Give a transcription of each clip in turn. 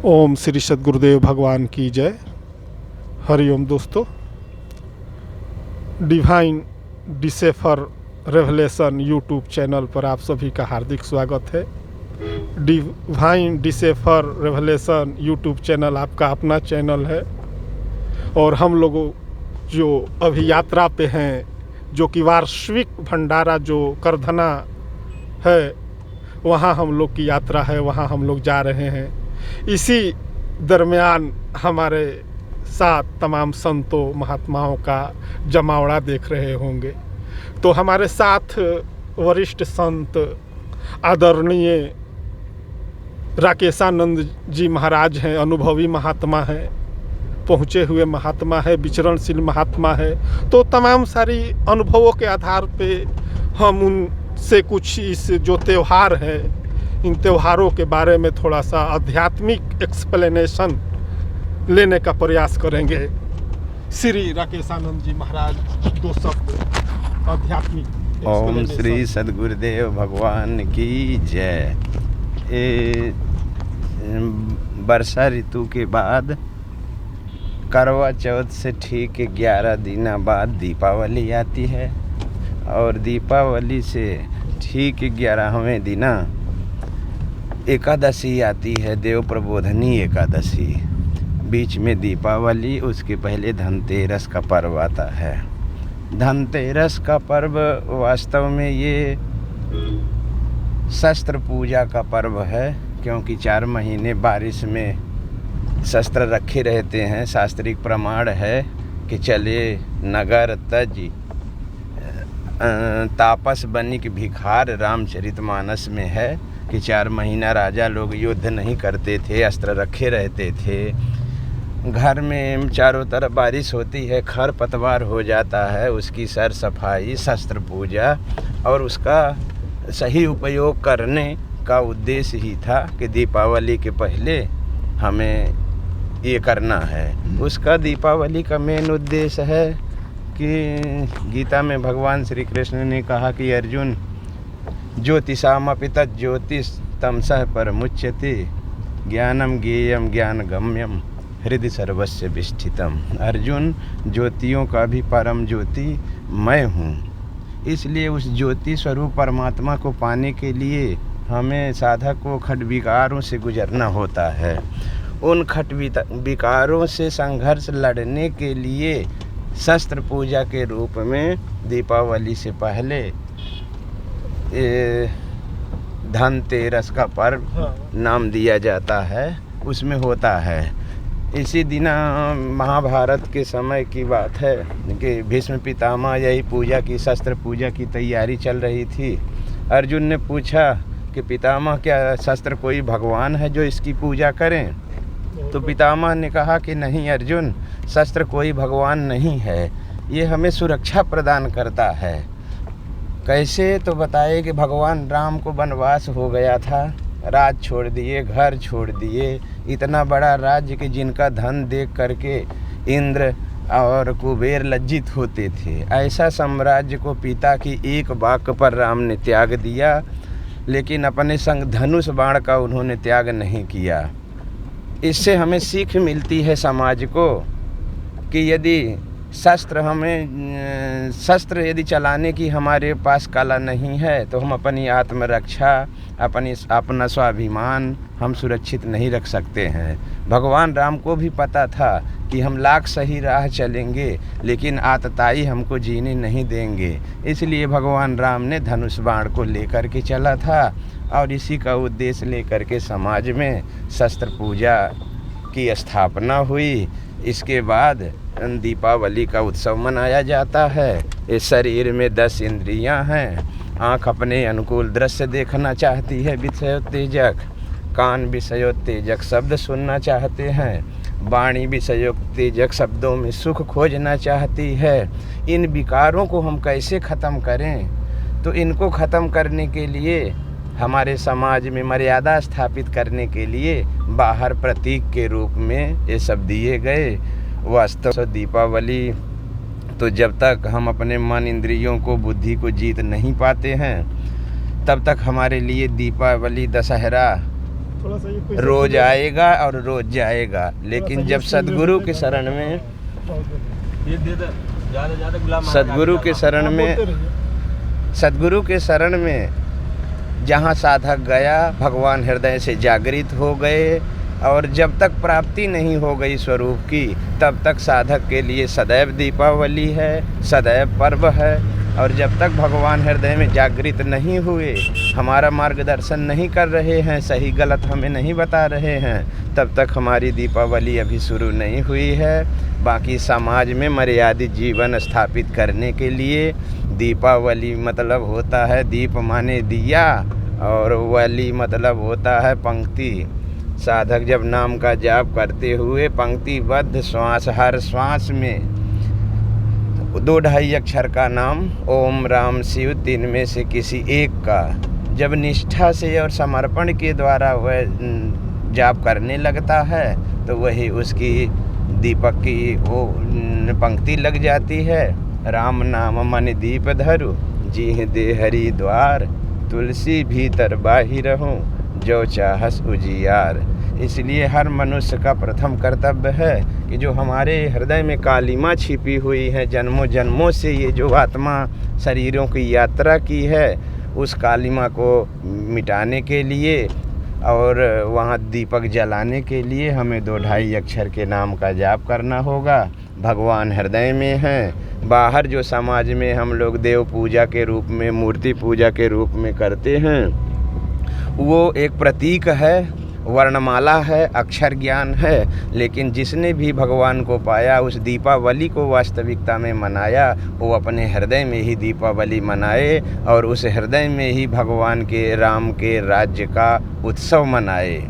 ओम श्री सद्गुरुदेव भगवान की जय। हरिओम दोस्तों। डिवाइन डिसेफर रेवलेशन यूट्यूब चैनल पर आप सभी का हार्दिक स्वागत है। डिवाइन डिसेफर रेवलेशन यूट्यूब चैनल आपका अपना चैनल है और हम लोग जो अभी यात्रा पे हैं, जो कि वार्षिक भंडारा जो करधना है, वहाँ हम लोग की यात्रा है, वहाँ हम लोग जा रहे हैं। इसी दरमियान हमारे साथ तमाम संतों महात्माओं का जमावड़ा देख रहे होंगे। तो हमारे साथ वरिष्ठ संत आदरणीय राकेशानंद जी महाराज हैं, अनुभवी महात्मा हैं, पहुँचे हुए महात्मा है, विचरणशील महात्मा है। तो तमाम सारी अनुभवों के आधार पे हम उनसे कुछ इस जो त्यौहार है, इन त्योहारों के बारे में थोड़ा सा आध्यात्मिक एक्सप्लेनेशन लेने का प्रयास करेंगे। श्री राकेशानंद जी महाराज, दो शब्द आध्यात्मिक। ओम श्री सद्गुरुदेव भगवान की जय। वर्षा ऋतु के बाद करवा चौथ से ठीक 11 दिन बाद दीपावली आती है और दीपावली से ठीक 11वें दिना एकादशी आती है, देव प्रबोधनी एकादशी। बीच में दीपावली, उसके पहले धनतेरस का पर्व आता है। धनतेरस का पर्व वास्तव में ये शस्त्र पूजा का पर्व है, क्योंकि 4 महीने बारिश में शस्त्र रखे रहते हैं। शास्त्रिक प्रमाण है कि चले नगर तज तापस बनिक भिखार, रामचरितमानस में है कि 4 महीना राजा लोग युद्ध नहीं करते थे, अस्त्र रखे रहते थे। घर में चारों तरफ बारिश होती है, खर पतवार हो जाता है, उसकी सर सफाई, शस्त्र पूजा और उसका सही उपयोग करने का उद्देश्य ही था कि दीपावली के पहले हमें ये करना है। उसका दीपावली का मेन उद्देश्य है कि गीता में भगवान श्री कृष्ण ने कहा कि अर्जुन, ज्योतिषामपि तज्ज्योतिष तमसः परमुच्यते, ज्ञानम ज्ञेयम ज्ञानगम्यम हृदय सर्वस्य विष्ठितम। अर्जुन, ज्योतियों का भी परम ज्योति मैं हूँ। इसलिए उस ज्योति स्वरूप परमात्मा को पाने के लिए हमें साधक को खट विकारों से गुजरना होता है। उन खट विकारों से संघर्ष लड़ने के लिए शस्त्र पूजा के रूप में दीपावली से पहले धनतेरस का पर्व नाम दिया जाता है, उसमें होता है। इसी दिन महाभारत के समय की बात है कि भीष्म पितामह यही पूजा की, शस्त्र पूजा की तैयारी चल रही थी। अर्जुन ने पूछा कि पितामह, क्या शस्त्र कोई भगवान है जो इसकी पूजा करें? तो पितामह ने कहा कि नहीं अर्जुन, शस्त्र कोई भगवान नहीं है, ये हमें सुरक्षा प्रदान करता है। कैसे? तो बताए कि भगवान राम को वनवास हो गया था, राज छोड़ दिए, घर छोड़ दिए, इतना बड़ा राज्य कि जिनका धन देख करके इंद्र और कुबेर लज्जित होते थे। ऐसा साम्राज्य को पिता की एक वाक्य पर राम ने त्याग दिया, लेकिन अपने संग धनुष बाण का उन्होंने त्याग नहीं किया। इससे हमें सीख मिलती है समाज को कि यदि शस्त्र यदि चलाने की हमारे पास कला नहीं है तो हम अपनी आत्मरक्षा, अपना स्वाभिमान हम सुरक्षित नहीं रख सकते हैं। भगवान राम को भी पता था कि हम लाख सही राह चलेंगे, लेकिन आतताई हमको जीने नहीं देंगे। इसलिए भगवान राम ने धनुष बाण को लेकर के चला था और इसी का उद्देश्य लेकर के समाज में शस्त्र पूजा की स्थापना हुई। इसके बाद दीपावली का उत्सव मनाया जाता है। इस शरीर में 10 इंद्रियां हैं। आँख अपने अनुकूल दृश्य देखना चाहती है, विषयोत्तेजक। कान विषयोत्तेजक शब्द सुनना चाहते हैं। वाणी विषयोत्तेजक शब्दों में सुख खोजना चाहती है। इन विकारों को हम कैसे ख़त्म करें? तो इनको ख़त्म करने के लिए हमारे समाज में मर्यादा स्थापित करने के लिए बाहर प्रतीक के रूप में ये सब दिए गए। वास्तव दीपावली तो जब तक हम अपने मन, इंद्रियों को, बुद्धि को जीत नहीं पाते हैं, तब तक हमारे लिए दीपावली, दशहरा थोड़ा सा ये रोज आएगा और रोज जाएगा, लेकिन जब सदगुरु के शरण में सदगुरु के शरण में सदगुरु के शरण में जहाँ साधक गया, भगवान हृदय से जागृत हो गए। और जब तक प्राप्ति नहीं हो गई स्वरूप की, तब तक साधक के लिए सदैव दीपावली है, सदैव पर्व है। और जब तक भगवान हृदय में जागृत नहीं हुए, हमारा मार्गदर्शन नहीं कर रहे हैं, सही गलत हमें नहीं बता रहे हैं, तब तक हमारी दीपावली अभी शुरू नहीं हुई है। बाकी समाज में मर्यादित जीवन स्थापित करने के लिए दीपावली मतलब होता है दीप माने दिया, और वली मतलब होता है पंक्ति। साधक जब नाम का जाप करते हुए पंक्तिबद्ध श्वास, हर श्वास में 2-2.5 अक्षर का नाम ओम राम शिव, 3 में से किसी एक का जब निष्ठा से और समर्पण के द्वारा वह जाप करने लगता है, तो वही उसकी दीपक की वो पंक्ति लग जाती है। राम नाम मन दीप धरु, जी दे हरि द्वार, तुलसी भीतर बाहिर रहूं, जो चाहस उजियार। इसलिए हर मनुष्य का प्रथम कर्तव्य है कि जो हमारे हृदय में कालिमा छिपी हुई है, जन्मों जन्मों से ये जो आत्मा शरीरों की यात्रा की है, उस कालिमा को मिटाने के लिए और वहाँ दीपक जलाने के लिए हमें 2-2.5 अक्षर के नाम का जाप करना होगा। भगवान हृदय में हैं। बाहर जो समाज में हम लोग देव पूजा के रूप में, मूर्ति पूजा के रूप में करते हैं, वो एक प्रतीक है, वर्णमाला है, अक्षर ज्ञान है। लेकिन जिसने भी भगवान को पाया, उस दीपावली को वास्तविकता में मनाया, वो अपने हृदय में ही दीपावली मनाए और उस हृदय में ही भगवान के राम के राज्य का उत्सव मनाए।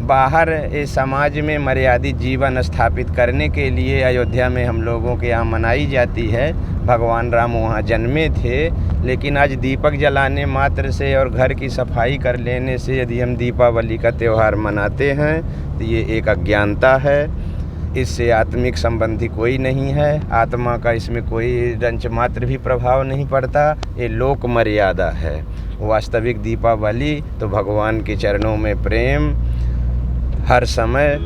बाहर इस समाज में मर्यादित जीवन स्थापित करने के लिए अयोध्या में हम लोगों के यहाँ मनाई जाती है। भगवान राम वहाँ जन्मे थे, लेकिन आज दीपक जलाने मात्र से और घर की सफाई कर लेने से यदि हम दीपावली का त्यौहार मनाते हैं, तो ये एक अज्ञानता है। इससे आत्मिक संबंधी कोई नहीं है, आत्मा का इसमें कोई रंच मात्र भी प्रभाव नहीं पड़ता। ये लोक मर्यादा है। वास्तविक दीपावली तो भगवान के चरणों में प्रेम, हर समय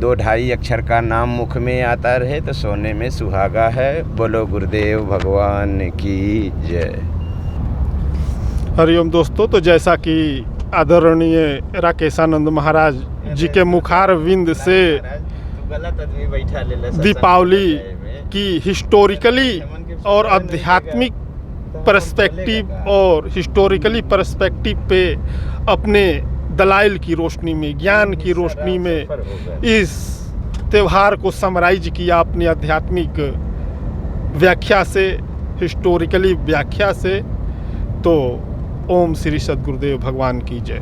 2-2.5 अक्षर का नाम मुख में आता रहे तो सोने में सुहागा है। बोलो गुरुदेव भगवान की जय। हरिओम दोस्तों, तो जैसा कि आदरणीय राकेशानंद महाराज जी के मुखार विंद से दीपावली की हिस्टोरिकली और आध्यात्मिक पर्सपेक्टिव पे अपने दलाइल की रोशनी में, ज्ञान की रोशनी में इस त्यौहार को समराइज किया अपनी आध्यात्मिक व्याख्या से, हिस्टोरिकली व्याख्या से। तो ओम श्री सद्गुरुदेव भगवान की जय।